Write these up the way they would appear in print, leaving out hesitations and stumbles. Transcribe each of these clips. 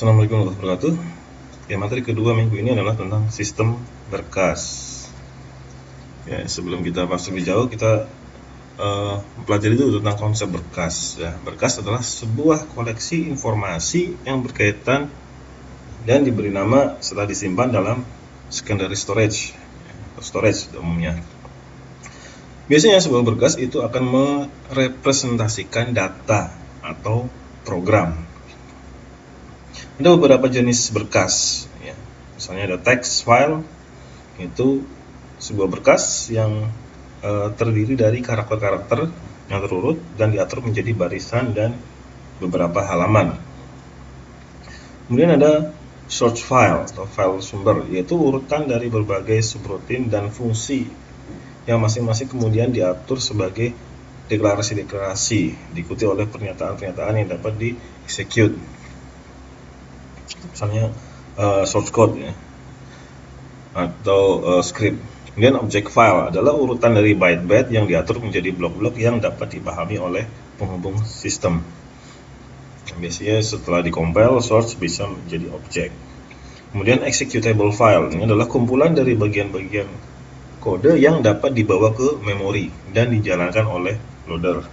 Assalamualaikum warahmatullahi wabarakatuh. Ya, materi kedua minggu ini adalah tentang sistem berkas. Ya, sebelum kita masuk lebih jauh, kita mempelajari dulu tentang konsep berkas. Ya, berkas adalah sebuah koleksi informasi yang berkaitan dan diberi nama setelah disimpan dalam secondary storage, storage umumnya. Biasanya sebuah berkas itu akan merepresentasikan data atau program. Ada beberapa jenis berkas, ya. Misalnya ada text file, itu sebuah berkas yang terdiri dari karakter-karakter yang terurut dan diatur menjadi barisan dan beberapa halaman. Kemudian ada source file atau file sumber, yaitu urutan dari berbagai subroutine dan fungsi yang masing-masing kemudian diatur sebagai deklarasi-deklarasi, diikuti oleh pernyataan-pernyataan yang dapat di-execute. Misalnya source code, ya, atau script. Kemudian object file adalah urutan dari byte-byte yang diatur menjadi blok-blok yang dapat dipahami oleh penghubung sistem. Biasanya setelah dikompil, source bisa menjadi objek. Kemudian executable file, ini adalah kumpulan dari bagian-bagian kode yang dapat dibawa ke memori dan dijalankan oleh loader.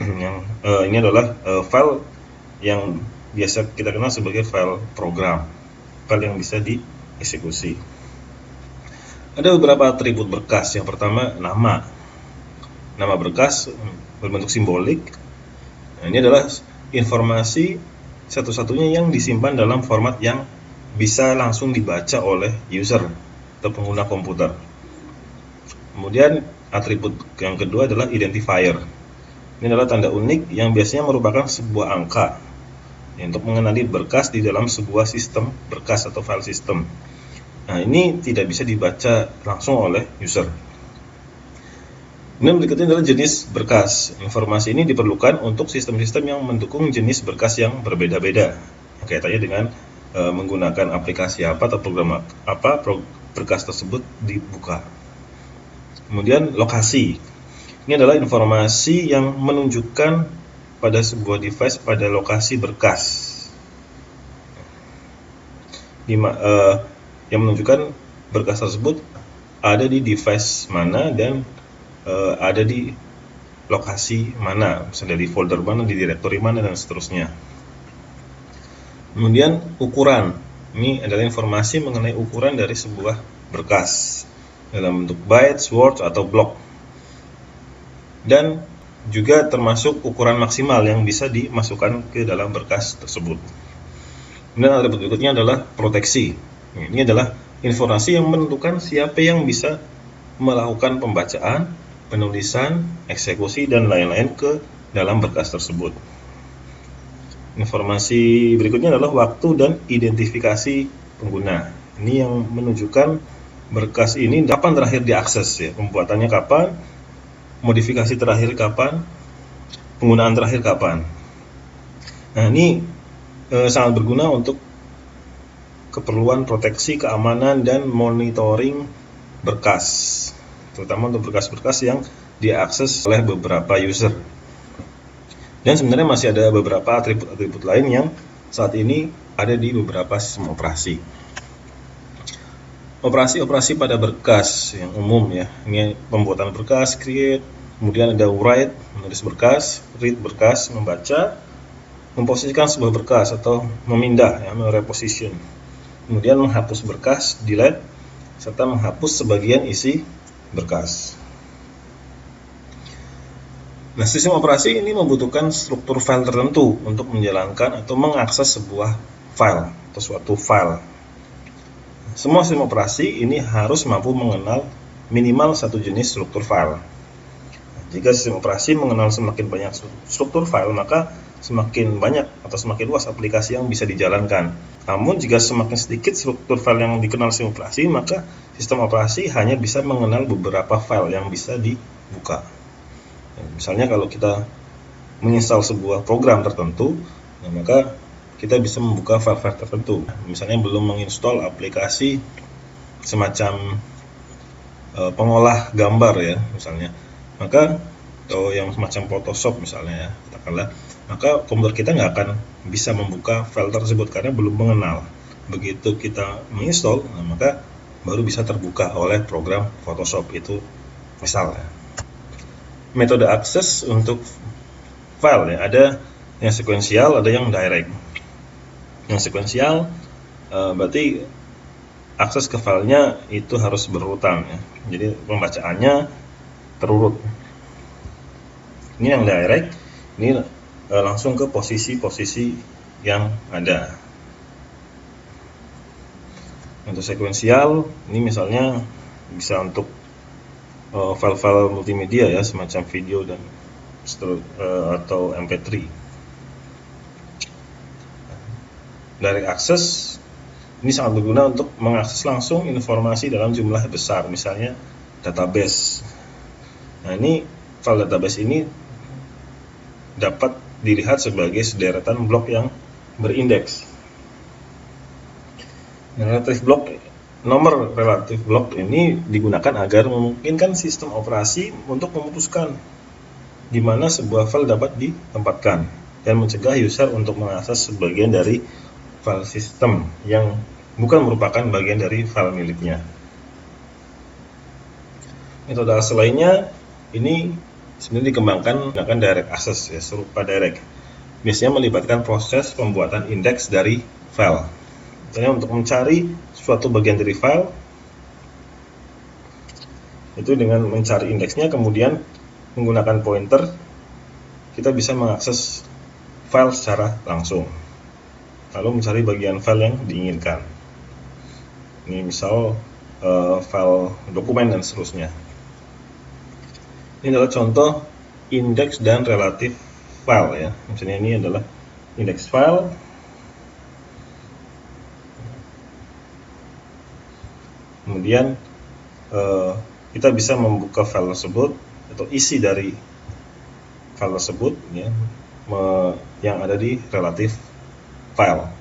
Ini adalah file yang biasa kita kenal sebagai file program, file yang bisa dieksekusi. Ada beberapa atribut berkas. Yang pertama, nama. Nama berkas berbentuk simbolik. Nah, ini adalah informasi satu-satunya yang disimpan dalam format yang bisa langsung dibaca oleh user atau pengguna komputer. Kemudian atribut yang kedua adalah identifier. Ini adalah tanda unik yang biasanya merupakan sebuah angka untuk mengenali berkas di dalam sebuah sistem berkas atau file system. Nah, ini tidak bisa dibaca langsung oleh user. Kemudian berikutnya adalah jenis berkas. Informasi ini diperlukan untuk sistem-sistem yang mendukung jenis berkas yang berbeda-beda. Kaitannya dengan menggunakan aplikasi apa atau program apa berkas tersebut dibuka. Kemudian lokasi. Ini adalah informasi yang menunjukkan pada sebuah device pada lokasi berkas. Yang menunjukkan berkas tersebut ada di device mana dan ada di lokasi mana, misalnya di folder mana, di directory mana, dan seterusnya. Kemudian ukuran, ini adalah informasi mengenai ukuran dari sebuah berkas dalam bentuk bytes, words, atau block, dan juga termasuk ukuran maksimal yang bisa dimasukkan ke dalam berkas tersebut. Kemudian atribut berikutnya adalah proteksi. Ini adalah informasi yang menentukan siapa yang bisa melakukan pembacaan, penulisan, eksekusi, dan lain-lain ke dalam berkas tersebut. Informasi berikutnya adalah waktu dan identifikasi pengguna. Ini yang menunjukkan berkas ini kapan terakhir diakses, ya, pembuatannya kapan, modifikasi terakhir kapan, penggunaan terakhir kapan. Nah, ini sangat berguna untuk keperluan proteksi, keamanan, dan monitoring berkas, terutama untuk berkas-berkas yang diakses oleh beberapa user. Dan sebenarnya masih ada beberapa atribut-atribut lain yang saat ini ada di beberapa sistem operasi. Operasi-operasi pada berkas yang umum, ya, ini pembuatan berkas, create, kemudian ada write, menulis berkas, read berkas, membaca, memposisikan sebuah berkas atau memindah, ya, mereposition. Kemudian menghapus berkas, delete, serta menghapus sebagian isi berkas. Nah, sistem operasi ini membutuhkan struktur file tertentu untuk menjalankan atau mengakses sebuah file atau suatu file. Semua sistem operasi ini harus mampu mengenal minimal satu jenis struktur file. Jika sistem operasi mengenal semakin banyak struktur file, maka semakin banyak atau semakin luas aplikasi yang bisa dijalankan. Namun jika semakin sedikit struktur file yang dikenal sistem operasi, maka sistem operasi hanya bisa mengenal beberapa file yang bisa dibuka. Misalnya kalau kita menginstal sebuah program tertentu, maka kita bisa membuka file-file tertentu. Misalnya belum menginstal aplikasi semacam pengolah gambar, ya, misalnya, maka atau yang semacam Photoshop misalnya, ya, katakanlah, maka komputer kita nggak akan bisa membuka file tersebut karena belum mengenal. Begitu kita menginstall, maka baru bisa terbuka oleh program Photoshop itu misalnya. Metode akses untuk file ya, ada yang sekuensial, ada yang direct. Yang sekuensial berarti akses ke filenya itu harus berurutan ya. Jadi pembacaannya terurut. Ini yang direct, ini langsung ke posisi-posisi yang ada. Untuk sekuensial, ini misalnya bisa untuk file-file multimedia ya, semacam video dan atau MP3. Direct access ini sangat berguna untuk mengakses langsung informasi dalam jumlah besar, misalnya database. Nah, ini file database ini dapat dilihat sebagai sederetan blok yang berindeks. Nomor relatif blok ini digunakan agar memungkinkan sistem operasi untuk memutuskan di mana sebuah file dapat ditempatkan dan mencegah user untuk mengakses sebagian dari file sistem yang bukan merupakan bagian dari file miliknya. Metode asal lainnya ini sebenarnya dikembangkan menggunakan direct access ya, serupa direct. Biasanya melibatkan proses pembuatan indeks dari file. Misalnya untuk mencari suatu bagian dari file itu dengan mencari indeksnya, kemudian menggunakan pointer kita bisa mengakses file secara langsung, lalu mencari bagian file yang diinginkan. Ini misal file dokumen dan seterusnya. Ini adalah contoh indeks dan relatif file ya. Misalnya ini adalah indeks file. Kemudian kita bisa membuka file tersebut atau isi dari file tersebut ya, yang ada di relatif file.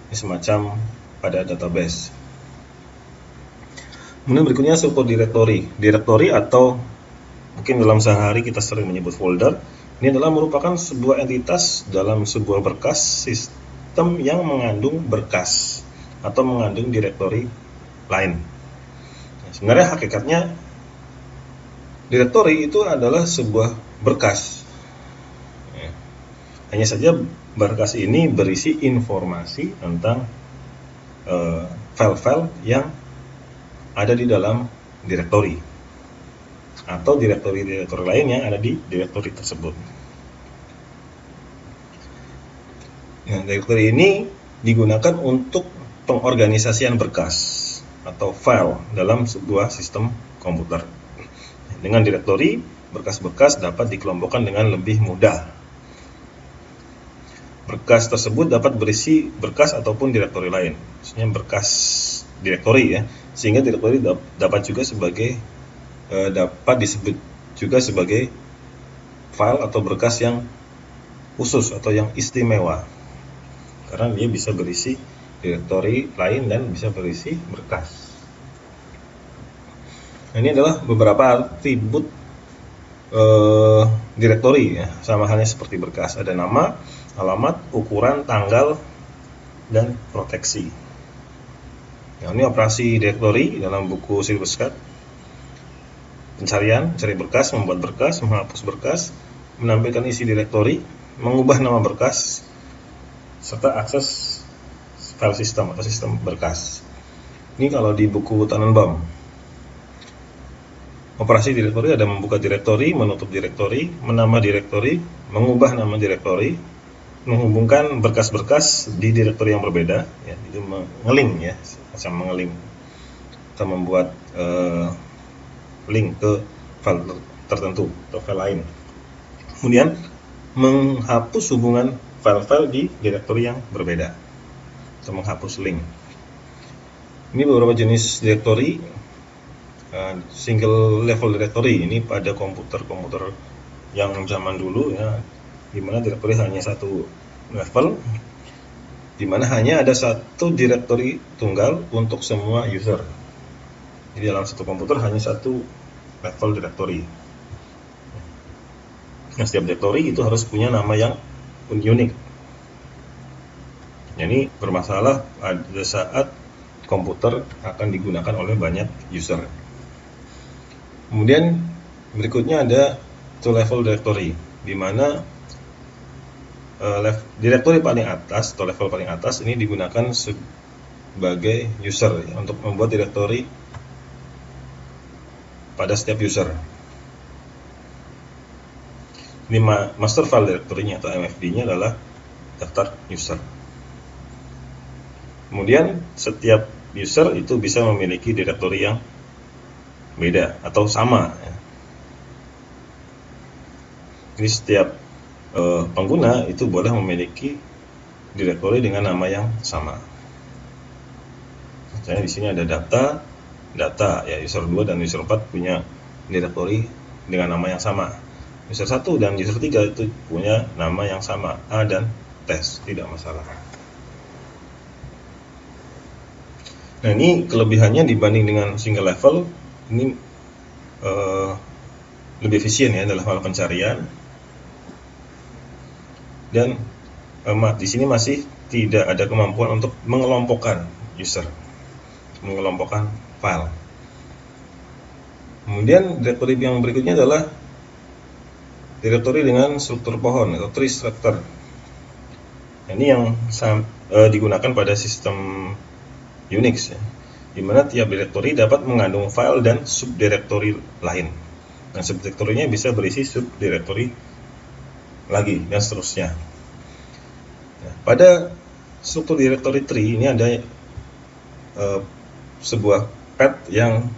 Ini semacam pada database. Kemudian berikutnya struktur directory. Directory atau mungkin dalam sehari kita sering menyebut folder. Ini adalah merupakan sebuah entitas dalam sebuah berkas sistem yang mengandung berkas atau mengandung directory lain. Sebenarnya hakikatnya directory itu adalah sebuah berkas. Hanya saja berkas ini berisi informasi tentang file-file yang ada di dalam directory atau directory lain yang ada di directory tersebut. Nah, directory ini digunakan untuk pengorganisasian berkas atau file dalam sebuah sistem komputer. Dengan directory, berkas-berkas dapat dikelompokkan dengan lebih mudah. Berkas tersebut dapat berisi berkas ataupun directory lain, maksudnya berkas directory ya, sehingga directory dapat juga sebagai dapat disebut juga sebagai file atau berkas yang khusus atau yang istimewa, karena dia bisa berisi directory lain dan bisa berisi berkas. Nah, ini adalah beberapa atribut directory ya, sama halnya seperti berkas, ada nama, alamat, ukuran, tanggal, dan proteksi. Nah, ini operasi directory dalam buku Silvus Cat. Pencarian, cari berkas, membuat berkas, menghapus berkas, menampilkan isi directory, mengubah nama berkas, serta akses file system atau sistem berkas. Ini kalau di buku Tannenbaum. Operasi directory ada membuka directory, menutup directory, menambah directory, mengubah nama directory, menghubungkan berkas-berkas di directory yang berbeda, ya, itu mengeling ya, macam mengeling, atau membuat link ke file tertentu atau file lain. Kemudian menghapus hubungan file-file di directory yang berbeda, atau menghapus link. Ini beberapa jenis directory. Single level directory ini pada komputer-komputer yang zaman dulu ya, dimana directory hanya satu level, dimana hanya ada satu directory tunggal untuk semua user. Jadi dalam satu komputer hanya satu level directory. Nah, setiap directory itu harus punya nama yang unik. Ini bermasalah pada saat komputer akan digunakan oleh banyak user. Kemudian berikutnya ada two level directory, di mana directory paling atas atau level paling atas ini digunakan sebagai user ya, untuk membuat directory pada setiap user. Ini master file directory-nya atau MFD-nya adalah daftar user. Kemudian setiap user itu bisa memiliki directory yang beda atau sama. Jadi setiap pengguna itu boleh memiliki directory dengan nama yang sama. Misalnya di sini ada data ya, user 2 dan user 4 punya directory dengan nama yang sama. User 1 dan user 3 itu punya nama yang sama, A dan tes, tidak masalah. Nah, ini kelebihannya dibanding dengan single level, ini lebih efisien ya dalam hal pencarian. Dan di sini masih tidak ada kemampuan untuk mengelompokkan user, mengelompokkan file. Kemudian directory yang berikutnya adalah directory dengan struktur pohon atau tree structure. Ini yang digunakan pada sistem Unix ya, di mana tiap directory dapat mengandung file dan subdirectory lain. Nah, subdirectory-nya bisa berisi subdirectory lagi dan seterusnya. Nah, pada struktur directory tree ini ada sebuah path yang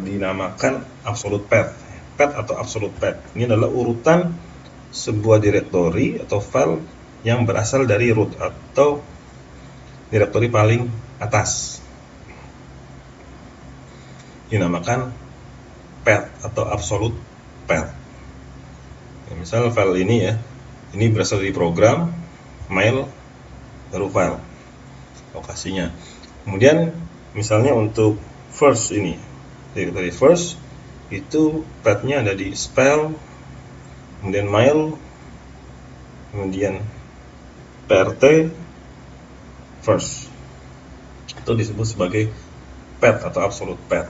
dinamakan absolute path. Path atau absolute path ini adalah urutan sebuah directory atau file yang berasal dari root atau directory paling atas. Dinamakan path atau absolute path. Ya, misal file ini ya, ini berasal dari program, mail, baru file, lokasinya. Kemudian misalnya untuk first ini, directory first itu path-nya ada di spell, kemudian mail, kemudian prt first. Itu disebut sebagai path atau absolute path,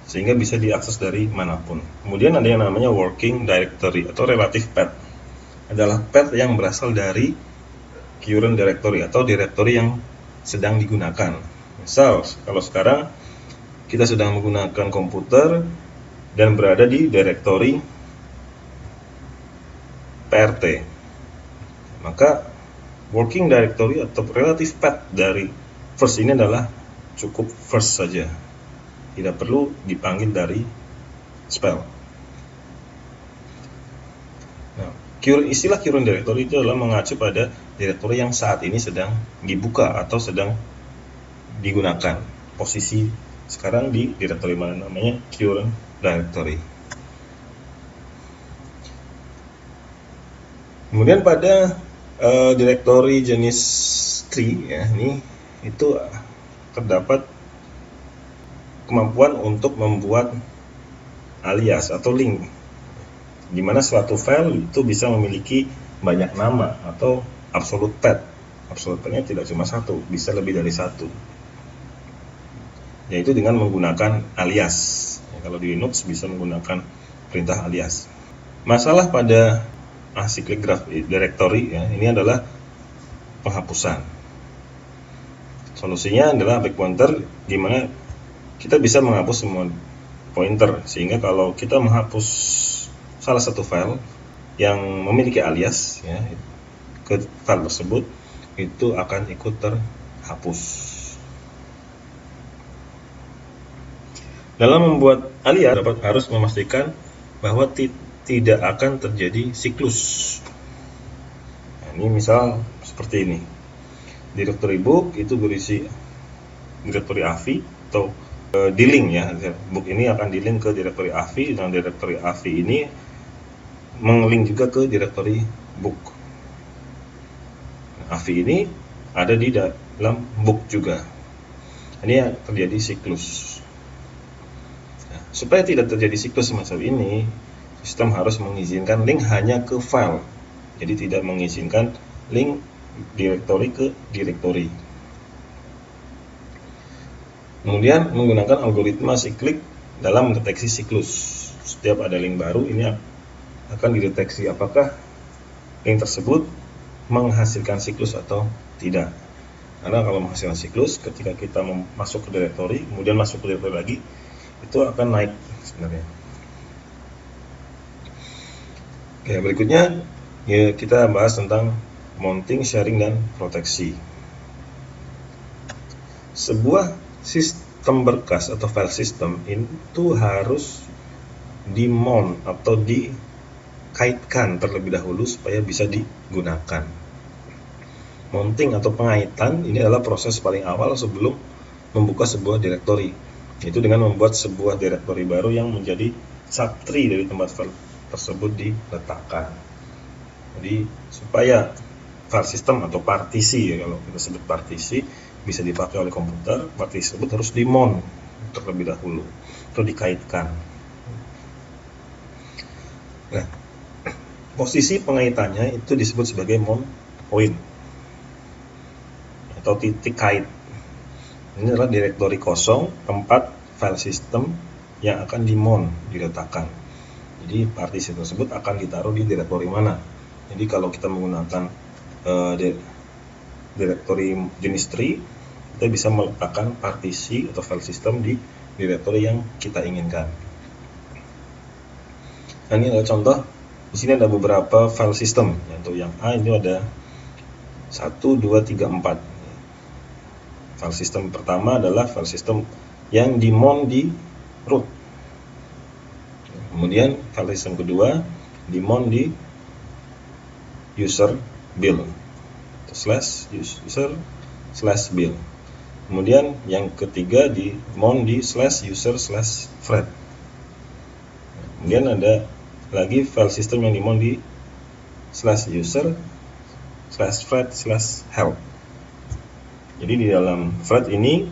sehingga bisa diakses dari manapun. Kemudian ada yang namanya working directory atau relative path, adalah path yang berasal dari current directory atau directory yang sedang digunakan. Misal kalau sekarang kita sedang menggunakan komputer dan berada di directory prt, maka working directory atau relative path dari first ini adalah cukup first saja, tidak perlu dipanggil dari spell. Nah, istilah current directory itu adalah mengacu pada directory yang saat ini sedang dibuka atau sedang digunakan. Posisi sekarang di directory mana, namanya current directory. Kemudian pada directory jenis tree ya, ini itu terdapat kemampuan untuk membuat alias atau link, di mana suatu file itu bisa memiliki banyak nama atau absolute path. Absolute path-nya tidak cuma satu, bisa lebih dari satu, yaitu dengan menggunakan alias. Ya, kalau di Linux bisa menggunakan perintah alias. Masalah pada acyclic graph directory ya, ini adalah penghapusan. Solusinya adalah back pointer, di mana kita bisa menghapus semua pointer, sehingga kalau kita menghapus salah satu file yang memiliki alias ya, ke file tersebut itu akan ikut terhapus. Dalam membuat alias harus memastikan bahwa tidak akan terjadi siklus. Nah, ini misal seperti ini. Directory book itu berisi directory AVI atau di-link ya. Book ini akan di-link ke directory AVI, dan directory AVI ini meng-link juga ke directory book. AVI ini ada di dalam book juga. Ini yang terjadi siklus. Nah, supaya tidak terjadi siklus semacam ini, sistem harus mengizinkan link hanya ke file, jadi tidak mengizinkan link directory ke directory. Kemudian menggunakan algoritma siklik dalam mendeteksi siklus. Setiap ada link baru, ini akan dideteksi apakah link tersebut menghasilkan siklus atau tidak. Karena kalau menghasilkan siklus, ketika kita masuk ke directory, kemudian masuk ke directory lagi, itu akan naik sebenarnya. Oke, berikutnya ya kita bahas tentang mounting, sharing, dan proteksi. Sebuah sistem berkas atau file system itu harus di-mount atau dikaitkan terlebih dahulu supaya bisa digunakan. Mounting atau pengaitan ini adalah proses paling awal sebelum membuka sebuah directory, yaitu dengan membuat sebuah directory baru yang menjadi subtree dari tempat file tersebut diletakkan. Jadi supaya file system atau partisi, ya kalau kita sebut partisi, bisa dipakai oleh komputer, partisi tersebut harus di-mount terlebih dahulu atau dikaitkan. Nah, posisi pengaitannya itu disebut sebagai mount point atau titik kait. Ini adalah directory kosong tempat file system yang akan di-mount, diletakkan. Jadi partisi tersebut akan ditaruh di directory mana. Jadi kalau kita menggunakan directory jenis tree, kita bisa meletakkan partisi atau file system di directory yang kita inginkan. Nah, ini adalah contoh. Di sini ada beberapa file system. Untuk yang A ini ada 1, 2, 3, 4. File system pertama adalah file system yang di-mount di root. Kemudian file system kedua di-mount di user build /user/build. Kemudian yang ketiga di-mount di /user/thread. Kemudian ada lagi file system yang di-mount di /user/thread/help. Jadi di dalam thread ini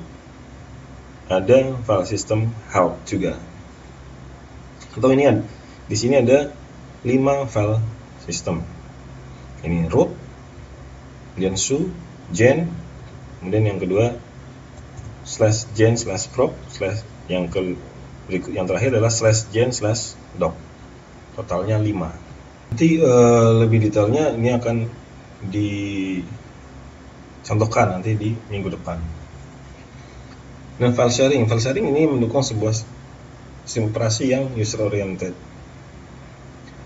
ada file system help juga. Atau ini di sini ada 5 file system. Ini root, kemudian su, gen, kemudian yang kedua /gen/proc, yang terakhir adalah /gen/doc. Totalnya 5. Nanti lebih detailnya ini akan dicontohkan nanti di minggu depan. Dan file sharing ini mendukung sebuah sistem operasi yang user oriented,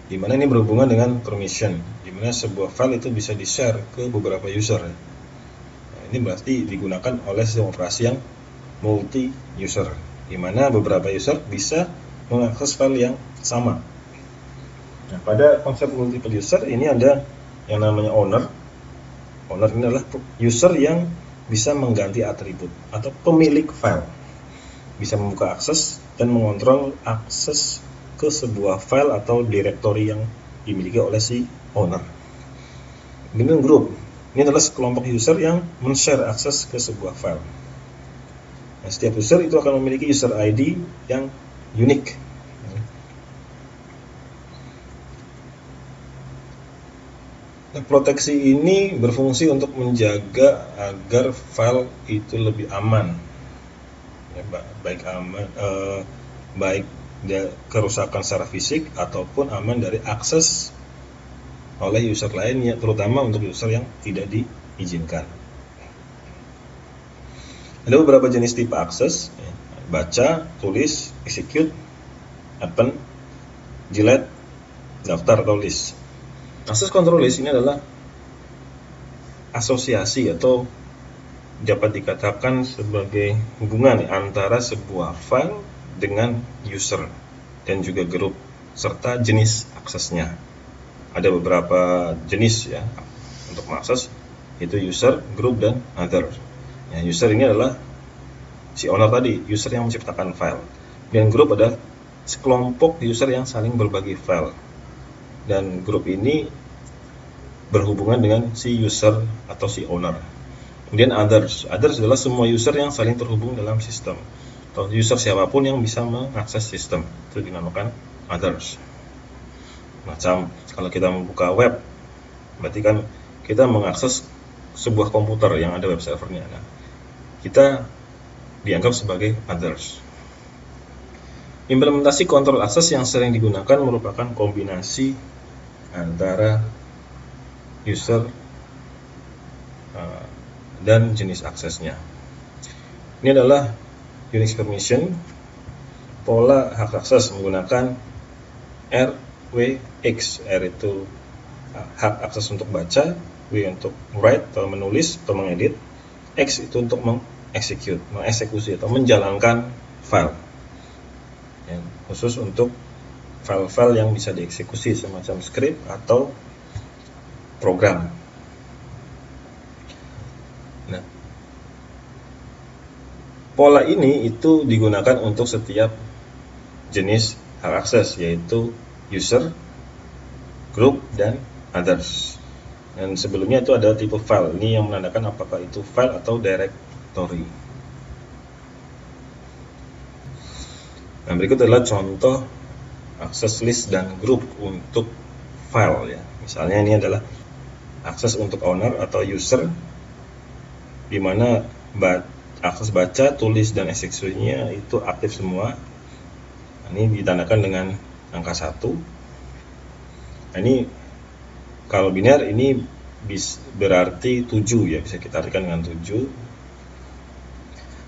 di mana ini berhubungan dengan permission, di mana sebuah file itu bisa di-share ke beberapa user. Nah, ini berarti digunakan oleh sistem operasi yang multi user, di mana beberapa user bisa mengakses file yang sama. Nah, pada konsep multiple user ini ada yang namanya owner. Owner ini adalah user yang bisa mengganti atribut atau pemilik file, bisa membuka akses dan mengontrol akses ke sebuah file atau directory yang dimiliki oleh si owner. Kemudian group, ini adalah sekelompok user yang men-share akses ke sebuah file. Nah, setiap user itu akan memiliki user ID yang unik. Nah, proteksi ini berfungsi untuk menjaga agar file itu lebih aman, ya, baik kerusakan secara fisik ataupun aman dari akses oleh user lain, ya, terutama untuk user yang tidak diizinkan. Ada beberapa jenis tipe akses, ya, baca, tulis, execute, open, delete, daftar atau list. Akses control list ini adalah asosiasi atau dapat dikatakan sebagai hubungan antara sebuah file dengan user dan juga grup serta jenis aksesnya. Ada beberapa jenis, ya, untuk mengakses, yaitu user, group, dan other. Ya, user ini adalah si owner tadi, user yang menciptakan file. Dan group adalah sekelompok user yang saling berbagi file. Dan grup ini berhubungan dengan si user atau si owner. Kemudian others adalah semua user yang saling terhubung dalam sistem, atau user siapapun yang bisa mengakses sistem, itu dinamakan others. Macam kalau kita membuka web, berarti kan kita mengakses sebuah komputer yang ada web servernya. Nah, kita dianggap sebagai others. Implementasi kontrol akses yang sering digunakan merupakan kombinasi antara user dan jenis aksesnya. Ini adalah Unix permission, pola hak akses menggunakan RWX. R itu hak akses untuk baca, W untuk write atau menulis atau mengedit, X itu untuk mengeksekusi atau menjalankan file. Ya, khusus untuk file-file yang bisa dieksekusi semacam script atau program. Nah, pola ini itu digunakan untuk setiap jenis hak akses, yaitu user, group, dan others. Dan sebelumnya itu ada tipe file. Ini yang menandakan apakah itu file atau directory. Nah, berikut adalah contoh akses list dan group untuk file ya. Misalnya ini adalah akses untuk owner atau user, di mana akses baca, tulis, dan eksekusinya itu aktif semua. Ini ditandakan dengan angka 1. Nah, ini kalau biner ini berarti 7 ya, bisa kita artikan dengan 7.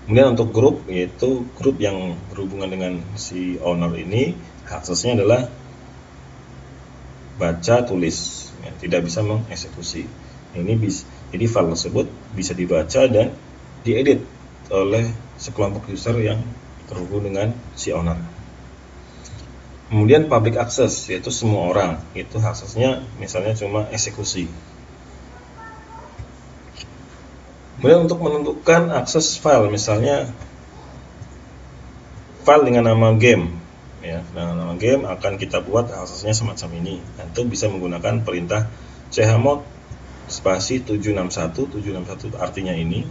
Kemudian untuk grup, yaitu grup yang berhubungan dengan si owner ini, aksesnya adalah baca, tulis, ya, tidak bisa mengeksekusi. Ini jadi file tersebut bisa dibaca dan diedit oleh sekelompok user yang terhubung dengan si owner. Kemudian public access, yaitu semua orang, itu aksesnya misalnya cuma eksekusi. Kemudian untuk menentukan akses file, misalnya file dengan nama game, ya, dengan nama game akan kita buat aksesnya semacam ini. Dan itu bisa menggunakan perintah chmod spasi 761 artinya ini,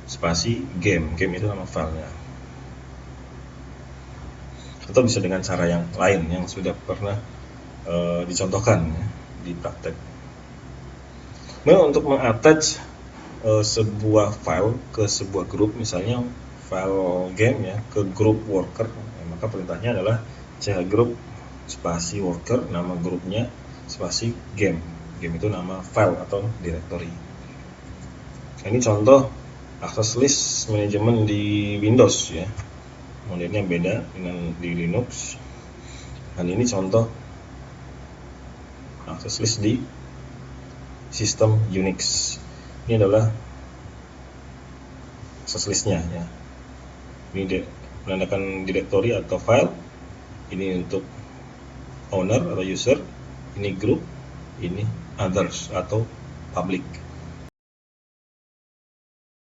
spasi game itu nama filenya. Atau bisa dengan cara yang lain yang sudah pernah dicontohkan ya, di praktek. Kemudian untuk mengattach sebuah file ke sebuah grup, misalnya file game ya ke grup worker, ya, maka perintahnya adalah chgroup spasi worker, nama grupnya, spasi game itu nama file atau directory. Nah, ini contoh akses list manajemen di Windows ya, modelnya beda dengan di Linux. Dan ini contoh akses list di sistem Unix. Ini adalah akses listnya ya. Ini menandakan directory atau file. Ini untuk owner atau user. Ini group. Ini others atau public.